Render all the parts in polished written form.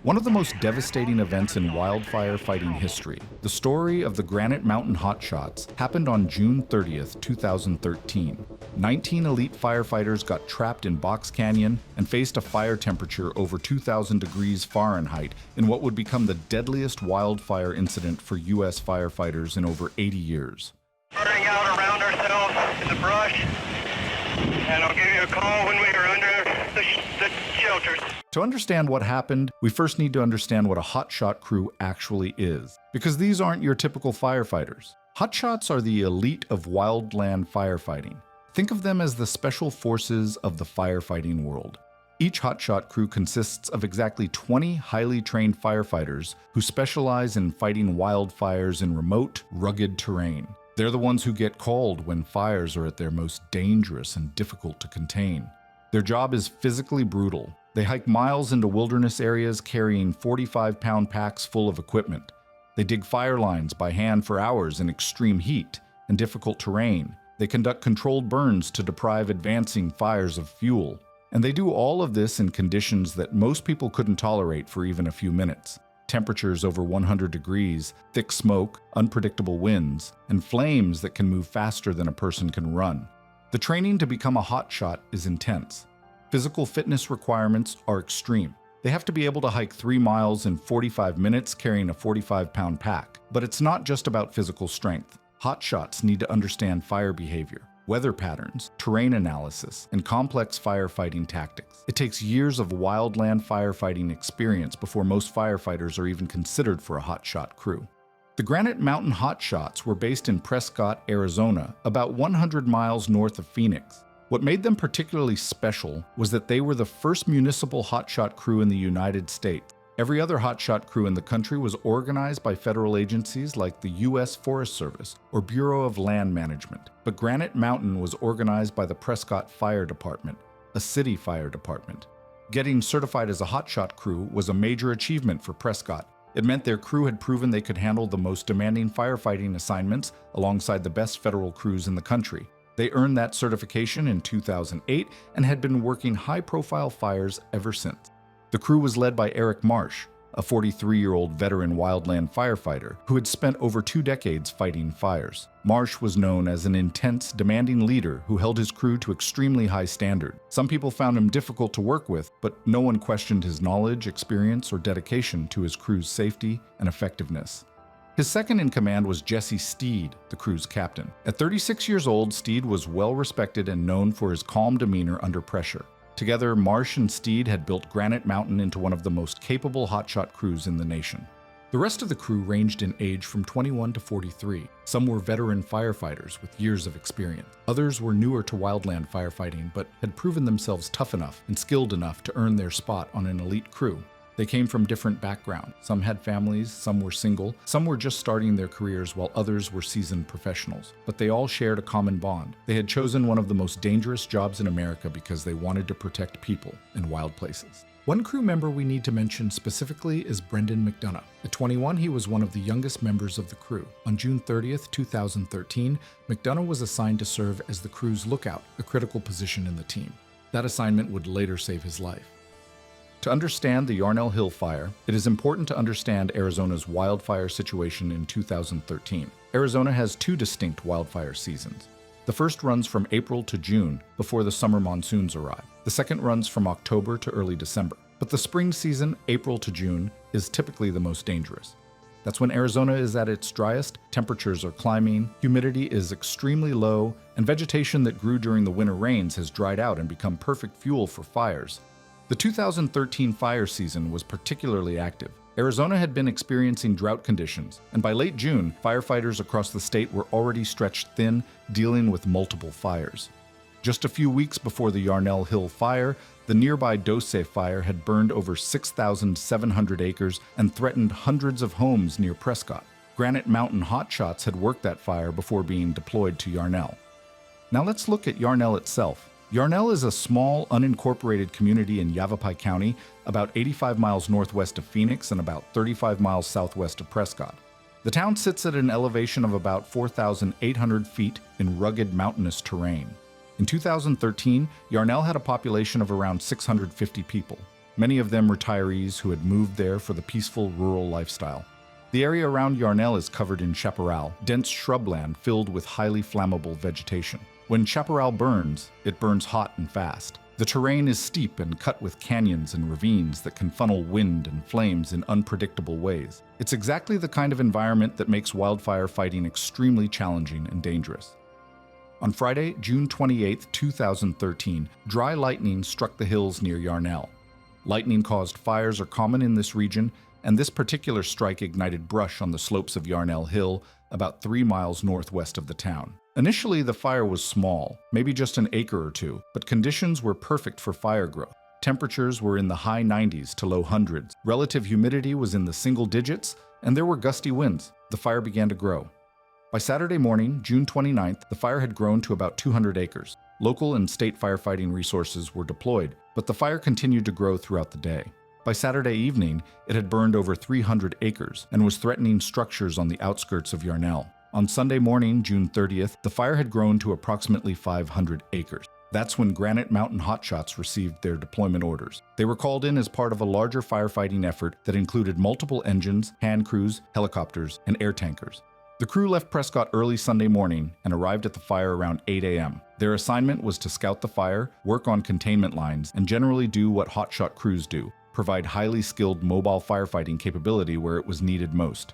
One of the most devastating events in wildfire fighting history, the story of the Granite Mountain Hotshots, happened on June 30th, 2013. 19 elite firefighters got trapped in Box Canyon and faced a fire temperature over 2,000 degrees Fahrenheit in what would become the deadliest wildfire incident for U.S. firefighters in over 80 years. Starting out around ourselves in the brush, and I'll give you a call when we are under the shelters. To understand what happened, we first need to understand what a hotshot crew actually is, because these aren't your typical firefighters. Hotshots are the elite of wildland firefighting. Think of them as the special forces of the firefighting world. Each hotshot crew consists of exactly 20 highly trained firefighters who specialize in fighting wildfires in remote, rugged terrain. They're the ones who get called when fires are at their most dangerous and difficult to contain. Their job is physically brutal. They hike miles into wilderness areas carrying 45-pound packs full of equipment. They dig fire lines by hand for hours in extreme heat and difficult terrain. They conduct controlled burns to deprive advancing fires of fuel. And they do all of this in conditions that most people couldn't tolerate for even a few minutes. Temperatures over 100 degrees, thick smoke, unpredictable winds, and flames that can move faster than a person can run. The training to become a hotshot is intense. Physical fitness requirements are extreme. They have to be able to hike 3 miles in 45 minutes carrying a 45-pound pack. But it's not just about physical strength. Hotshots need to understand fire behavior, weather patterns, terrain analysis, and complex firefighting tactics. It takes years of wildland firefighting experience before most firefighters are even considered for a hotshot crew. The Granite Mountain Hotshots were based in Prescott, Arizona, about 100 miles north of Phoenix. What made them particularly special was that they were the first municipal hotshot crew in the United States. Every other hotshot crew in the country was organized by federal agencies like the U.S. Forest Service or Bureau of Land Management. But Granite Mountain was organized by the Prescott Fire Department, a city fire department. Getting certified as a hotshot crew was a major achievement for Prescott. It meant their crew had proven they could handle the most demanding firefighting assignments alongside the best federal crews in the country. They earned that certification in 2008 and had been working high-profile fires ever since. The crew was led by Eric Marsh, a 43-year-old veteran wildland firefighter who had spent over 2 decades fighting fires. Marsh was known as an intense, demanding leader who held his crew to extremely high standard. Some people found him difficult to work with, but no one questioned his knowledge, experience, or dedication to his crew's safety and effectiveness. His second in command was Jesse Steed, the crew's captain. At 36 years old, Steed was well respected and known for his calm demeanor under pressure. Together, Marsh and Steed had built Granite Mountain into one of the most capable hotshot crews in the nation. The rest of the crew ranged in age from 21 to 43. Some were veteran firefighters with years of experience. Others were newer to wildland firefighting, but had proven themselves tough enough and skilled enough to earn their spot on an elite crew. They came from different backgrounds. Some had families, some were single, some were just starting their careers while others were seasoned professionals. But they all shared a common bond. They had chosen one of the most dangerous jobs in America because they wanted to protect people in wild places. One crew member we need to mention specifically is Brendan McDonough. At 21, he was one of the youngest members of the crew. On June 30th, 2013, McDonough was assigned to serve as the crew's lookout, a critical position in the team. That assignment would later save his life. To understand the Yarnell Hill Fire, it is important to understand Arizona's wildfire situation in 2013. Arizona has 2 distinct wildfire seasons. The first runs from April to June, before the summer monsoons arrive. The second runs from October to early December. But the spring season, April to June, is typically the most dangerous. That's when Arizona is at its driest, temperatures are climbing, humidity is extremely low, and vegetation that grew during the winter rains has dried out and become perfect fuel for fires. The 2013 fire season was particularly active. Arizona had been experiencing drought conditions, and by late June, firefighters across the state were already stretched thin, dealing with multiple fires. Just a few weeks before the Yarnell Hill Fire, the nearby Dose Fire had burned over 6,700 acres and threatened hundreds of homes near Prescott. Granite Mountain Hotshots had worked that fire before being deployed to Yarnell. Now let's look at Yarnell itself. Yarnell is a small, unincorporated community in Yavapai County, about 85 miles northwest of Phoenix and about 35 miles southwest of Prescott. The town sits at an elevation of about 4,800 feet in rugged mountainous terrain. In 2013, Yarnell had a population of around 650 people. many of them retirees who had moved there for the peaceful rural lifestyle. The area around Yarnell is covered in chaparral, dense shrubland filled with highly flammable vegetation. When chaparral burns, it burns hot and fast. The terrain is steep and cut with canyons and ravines that can funnel wind and flames in unpredictable ways. It's exactly the kind of environment that makes wildfire fighting extremely challenging and dangerous. On Friday, June 28, 2013, dry lightning struck the hills near Yarnell. Lightning-caused fires are common in this region, and this particular strike ignited brush on the slopes of Yarnell Hill, about 3 miles northwest of the town. Initially, the fire was small, maybe just an acre or two, but conditions were perfect for fire growth. Temperatures were in the high 90s to low hundreds, relative humidity was in the single digits, and there were gusty winds. The fire began to grow. By Saturday morning, June 29th, the fire had grown to about 200 acres. Local and state firefighting resources were deployed, but the fire continued to grow throughout the day. By Saturday evening, it had burned over 300 acres and was threatening structures on the outskirts of Yarnell. On Sunday morning, June 30th, the fire had grown to approximately 500 acres. That's when Granite Mountain Hotshots received their deployment orders. They were called in as part of a larger firefighting effort that included multiple engines, hand crews, helicopters, and air tankers. The crew left Prescott early Sunday morning and arrived at the fire around 8 a.m. Their assignment was to scout the fire, work on containment lines, and generally do what hotshot crews do, provide highly skilled mobile firefighting capability where it was needed most.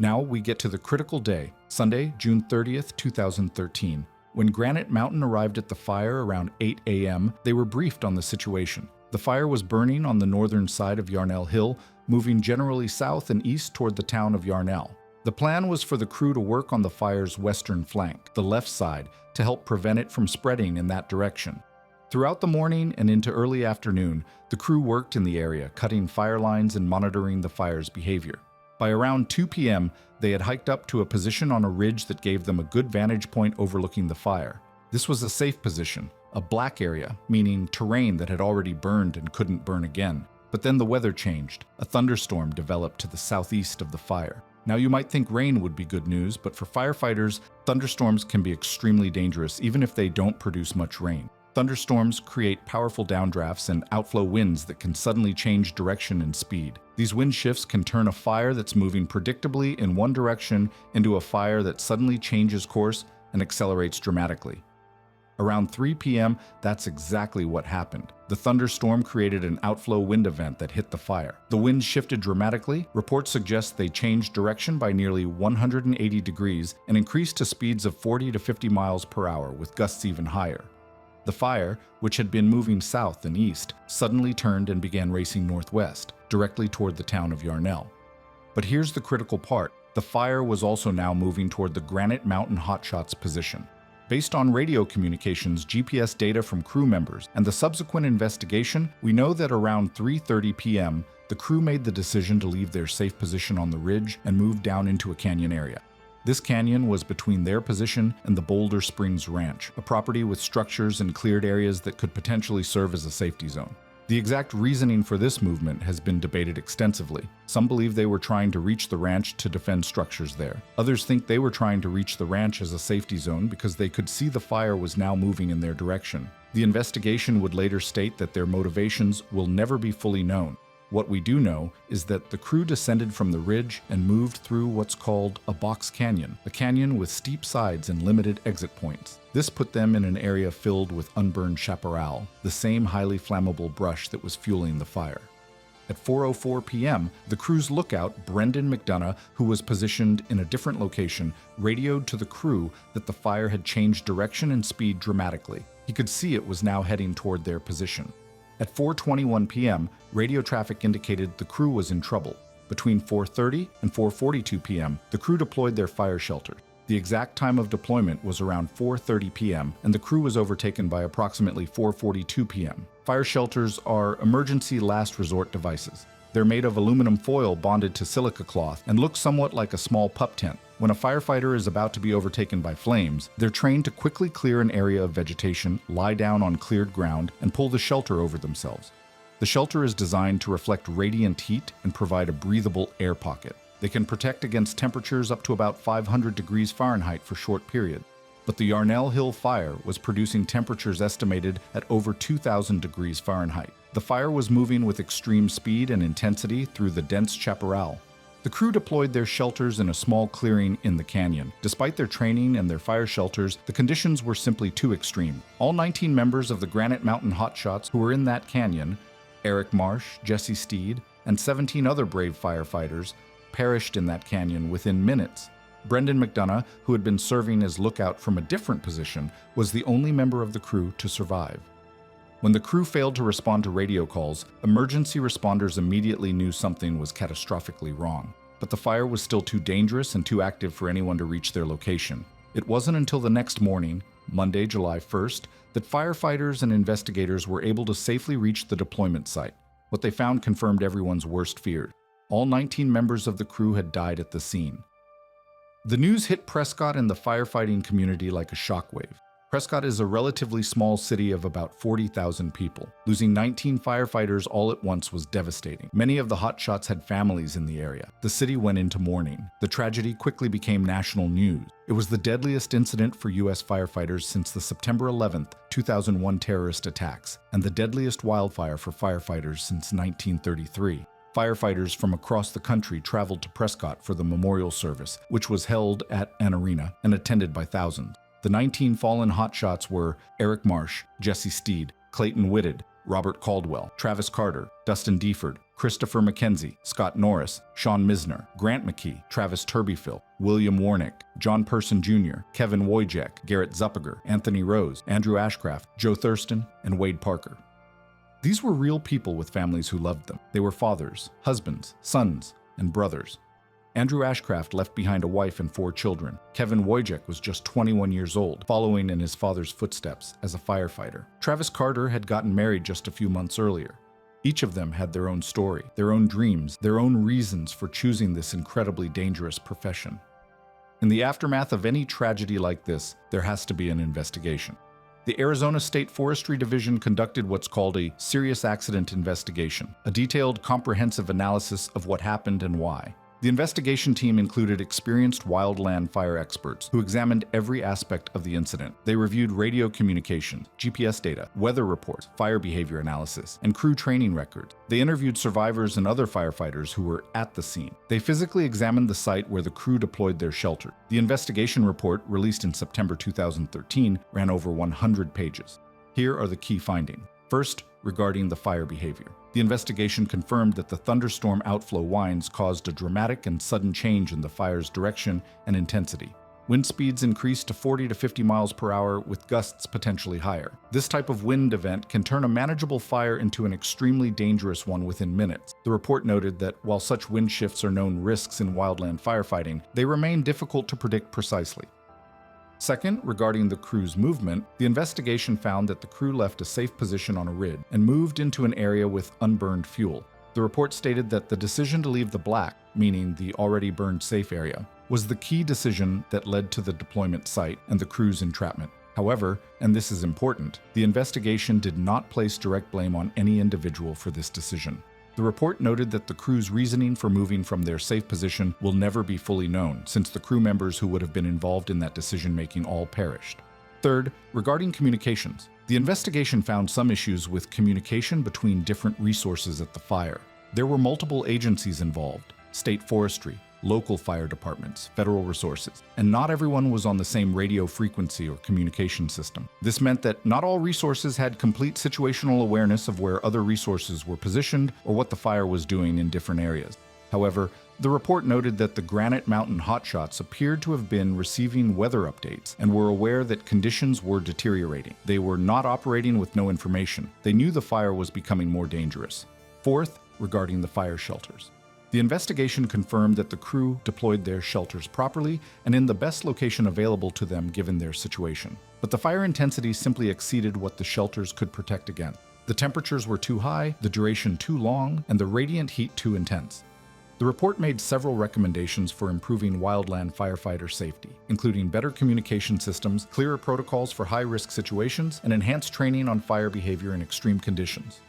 Now we get to the critical day, Sunday, June 30th, 2013. When Granite Mountain arrived at the fire around 8 a.m., they were briefed on the situation. The fire was burning on the northern side of Yarnell Hill, moving generally south and east toward the town of Yarnell. The plan was for the crew to work on the fire's western flank, the left side, to help prevent it from spreading in that direction. Throughout the morning and into early afternoon, the crew worked in the area, cutting fire lines and monitoring the fire's behavior. By around 2 p.m., they had hiked up to a position on a ridge that gave them a good vantage point overlooking the fire. This was a safe position, a black area, meaning terrain that had already burned and couldn't burn again. But then the weather changed. A thunderstorm developed to the southeast of the fire. Now you might think rain would be good news, but for firefighters, thunderstorms can be extremely dangerous even if they don't produce much rain. Thunderstorms create powerful downdrafts and outflow winds that can suddenly change direction and speed. These wind shifts can turn a fire that's moving predictably in one direction into a fire that suddenly changes course and accelerates dramatically. Around 3 p.m., that's exactly what happened. The thunderstorm created an outflow wind event that hit the fire. The wind shifted dramatically. Reports suggest they changed direction by nearly 180 degrees and increased to speeds of 40 to 50 miles per hour, with gusts even higher. The fire, which had been moving south and east, suddenly turned and began racing northwest, directly toward the town of Yarnell. But here's the critical part. The fire was also now moving toward the Granite Mountain Hotshots position. Based on radio communications, GPS data from crew members, and the subsequent investigation, we know that around 3:30 p.m., the crew made the decision to leave their safe position on the ridge and move down into a canyon area. This canyon was between their position and the Boulder Springs Ranch, a property with structures and cleared areas that could potentially serve as a safety zone. The exact reasoning for this movement has been debated extensively. Some believe they were trying to reach the ranch to defend structures there. Others think they were trying to reach the ranch as a safety zone because they could see the fire was now moving in their direction. The investigation would later state that their motivations will never be fully known. What we do know is that the crew descended from the ridge and moved through what's called a box canyon, a canyon with steep sides and limited exit points. This put them in an area filled with unburned chaparral, the same highly flammable brush that was fueling the fire. At 4:04 p.m., the crew's lookout, Brendan McDonough, who was positioned in a different location, radioed to the crew that the fire had changed direction and speed dramatically. He could see it was now heading toward their position. At 4:21 p.m., radio traffic indicated the crew was in trouble. Between 4:30 and 4:42 p.m., the crew deployed their fire shelter. The exact time of deployment was around 4:30 p.m., and the crew was overtaken by approximately 4:42 p.m. Fire shelters are emergency last resort devices. They're made of aluminum foil bonded to silica cloth and look somewhat like a small pup tent. When a firefighter is about to be overtaken by flames, they're trained to quickly clear an area of vegetation, lie down on cleared ground, and pull the shelter over themselves. The shelter is designed to reflect radiant heat and provide a breathable air pocket. They can protect against temperatures up to about 500 degrees Fahrenheit for short periods. But the Yarnell Hill Fire was producing temperatures estimated at over 2,000 degrees Fahrenheit. The fire was moving with extreme speed and intensity through the dense chaparral. The crew deployed their shelters in a small clearing in the canyon. Despite their training and their fire shelters, the conditions were simply too extreme. All 19 members of the Granite Mountain Hotshots who were in that canyon, Eric Marsh, Jesse Steed, and 17 other brave firefighters, perished in that canyon within minutes. Brendan McDonough, who had been serving as lookout from a different position, was the only member of the crew to survive. When the crew failed to respond to radio calls, emergency responders immediately knew something was catastrophically wrong. But the fire was still too dangerous and too active for anyone to reach their location. It wasn't until the next morning, Monday, July 1st, that firefighters and investigators were able to safely reach the deployment site. What they found confirmed everyone's worst fears. All 19 members of the crew had died at the scene. The news hit Prescott and the firefighting community like a shockwave. Prescott is a relatively small city of about 40,000 people. Losing 19 firefighters all at once was devastating. Many of the hotshots had families in the area. The city went into mourning. The tragedy quickly became national news. It was the deadliest incident for U.S. firefighters since the September 11, 2001 terrorist attacks, and the deadliest wildfire for firefighters since 1933. Firefighters from across the country traveled to Prescott for the memorial service, which was held at an arena and attended by thousands. The 19 fallen hotshots were Eric Marsh, Jesse Steed, Clayton Whitted, Robert Caldwell, Travis Carter, Dustin Deford, Christopher McKenzie, Scott Norris, Sean Misner, Grant McKee, Travis Turbyfill, William Warnick, John Person Jr., Kevin Wojciech, Garrett Zuppiger, Anthony Rose, Andrew Ashcraft, Joe Thurston, and Wade Parker. These were real people with families who loved them. They were fathers, husbands, sons, and brothers. Andrew Ashcraft left behind a wife and 4 children. Kevin Wojciech was just 21 years old, following in his father's footsteps as a firefighter. Travis Carter had gotten married just a few months earlier. Each of them had their own story, their own dreams, their own reasons for choosing this incredibly dangerous profession. In the aftermath of any tragedy like this, there has to be an investigation. The Arizona State Forestry Division conducted what's called a serious accident investigation, a detailed, comprehensive analysis of what happened and why. The investigation team included experienced wildland fire experts who examined every aspect of the incident. They reviewed radio communications, GPS data, weather reports, fire behavior analysis, and crew training records. They interviewed survivors and other firefighters who were at the scene. They physically examined the site where the crew deployed their shelter. The investigation report, released in September 2013, ran over 100 pages. Here are the key findings. First, regarding the fire behavior. The investigation confirmed that the thunderstorm outflow winds caused a dramatic and sudden change in the fire's direction and intensity. Wind speeds increased to 40 to 50 miles per hour, with gusts potentially higher. This type of wind event can turn a manageable fire into an extremely dangerous one within minutes. The report noted that while such wind shifts are known risks in wildland firefighting, they remain difficult to predict precisely. Second, regarding the crew's movement, the investigation found that the crew left a safe position on a ridge and moved into an area with unburned fuel. The report stated that the decision to leave the black, meaning the already burned safe area, was the key decision that led to the deployment site and the crew's entrapment. However, and this is important, the investigation did not place direct blame on any individual for this decision. The report noted that the crew's reasoning for moving from their safe position will never be fully known, since the crew members who would have been involved in that decision-making all perished. Third, regarding communications, the investigation found some issues with communication between different resources at the fire. There were multiple agencies involved: state forestry, local fire departments, federal resources, and not everyone was on the same radio frequency or communication system. This meant that not all resources had complete situational awareness of where other resources were positioned or what the fire was doing in different areas. However, the report noted that the Granite Mountain Hotshots appeared to have been receiving weather updates and were aware that conditions were deteriorating. They were not operating with no information. They knew the fire was becoming more dangerous. Fourth, regarding the fire shelters. The investigation confirmed that the crew deployed their shelters properly and in the best location available to them given their situation. But the fire intensity simply exceeded what the shelters could protect against. The temperatures were too high, the duration too long, and the radiant heat too intense. The report made several recommendations for improving wildland firefighter safety, including better communication systems, clearer protocols for high-risk situations, and enhanced training on fire behavior in extreme conditions.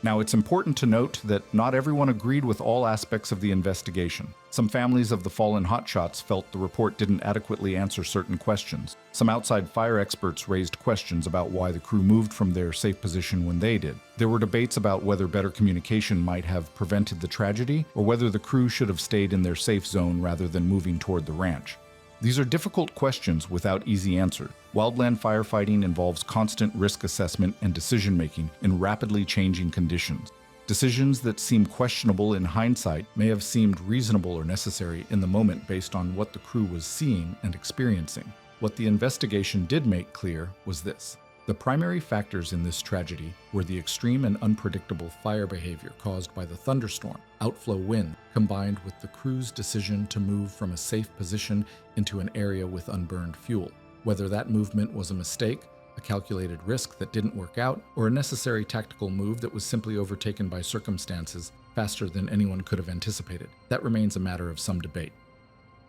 Now, it's important to note that not everyone agreed with all aspects of the investigation. Some families of the fallen hotshots felt the report didn't adequately answer certain questions. Some outside fire experts raised questions about why the crew moved from their safe position when they did. There were debates about whether better communication might have prevented the tragedy, or whether the crew should have stayed in their safe zone rather than moving toward the ranch. These are difficult questions without easy answers. Wildland firefighting involves constant risk assessment and decision-making in rapidly changing conditions. Decisions that seem questionable in hindsight may have seemed reasonable or necessary in the moment based on what the crew was seeing and experiencing. What the investigation did make clear was this: the primary factors in this tragedy were the extreme and unpredictable fire behavior caused by the thunderstorm, outflow wind, combined with the crew's decision to move from a safe position into an area with unburned fuel. Whether that movement was a mistake, a calculated risk that didn't work out, or a necessary tactical move that was simply overtaken by circumstances faster than anyone could have anticipated, that remains a matter of some debate.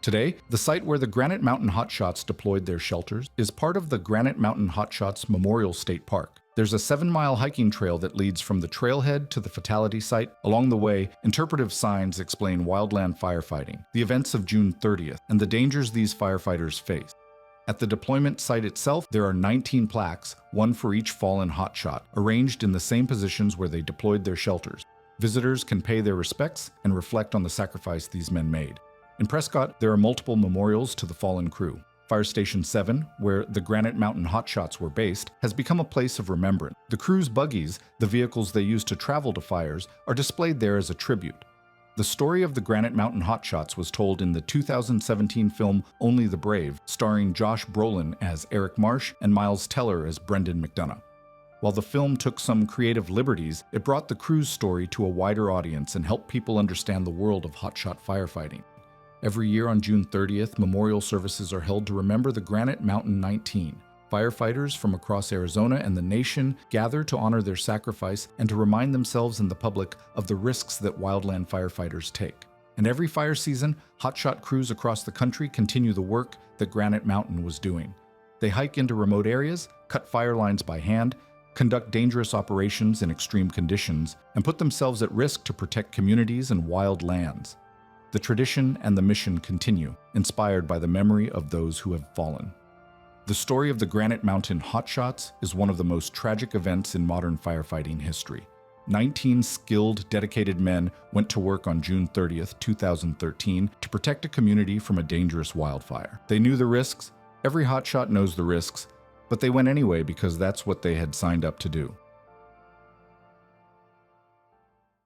Today, the site where the Granite Mountain Hotshots deployed their shelters is part of the Granite Mountain Hotshots Memorial State Park. There's a 7-mile hiking trail that leads from the trailhead to the fatality site. Along the way, interpretive signs explain wildland firefighting, the events of June 30th, and the dangers these firefighters face. At the deployment site itself, there are 19 plaques, one for each fallen hotshot, arranged in the same positions where they deployed their shelters. Visitors can pay their respects and reflect on the sacrifice these men made. In Prescott, there are multiple memorials to the fallen crew. Fire Station 7, where the Granite Mountain Hotshots were based, has become a place of remembrance. The crew's buggies, the vehicles they used to travel to fires, are displayed there as a tribute. The story of the Granite Mountain Hotshots was told in the 2017 film Only the Brave, starring Josh Brolin as Eric Marsh and Miles Teller as Brendan McDonough. While the film took some creative liberties, it brought the crew's story to a wider audience and helped people understand the world of hotshot firefighting. Every year on June 30th, memorial services are held to remember the Granite Mountain 19. Firefighters from across Arizona and the nation gather to honor their sacrifice and to remind themselves and the public of the risks that wildland firefighters take. And every fire season, hotshot crews across the country continue the work that Granite Mountain was doing. They hike into remote areas, cut fire lines by hand, conduct dangerous operations in extreme conditions, and put themselves at risk to protect communities and wild lands. The tradition and the mission continue, inspired by the memory of those who have fallen. The story of the Granite Mountain Hotshots is one of the most tragic events in modern firefighting history. 19 skilled, dedicated men went to work on June 30th, 2013 to protect a community from a dangerous wildfire. They knew the risks. Every hotshot knows the risks, but they went anyway because that's what they had signed up to do.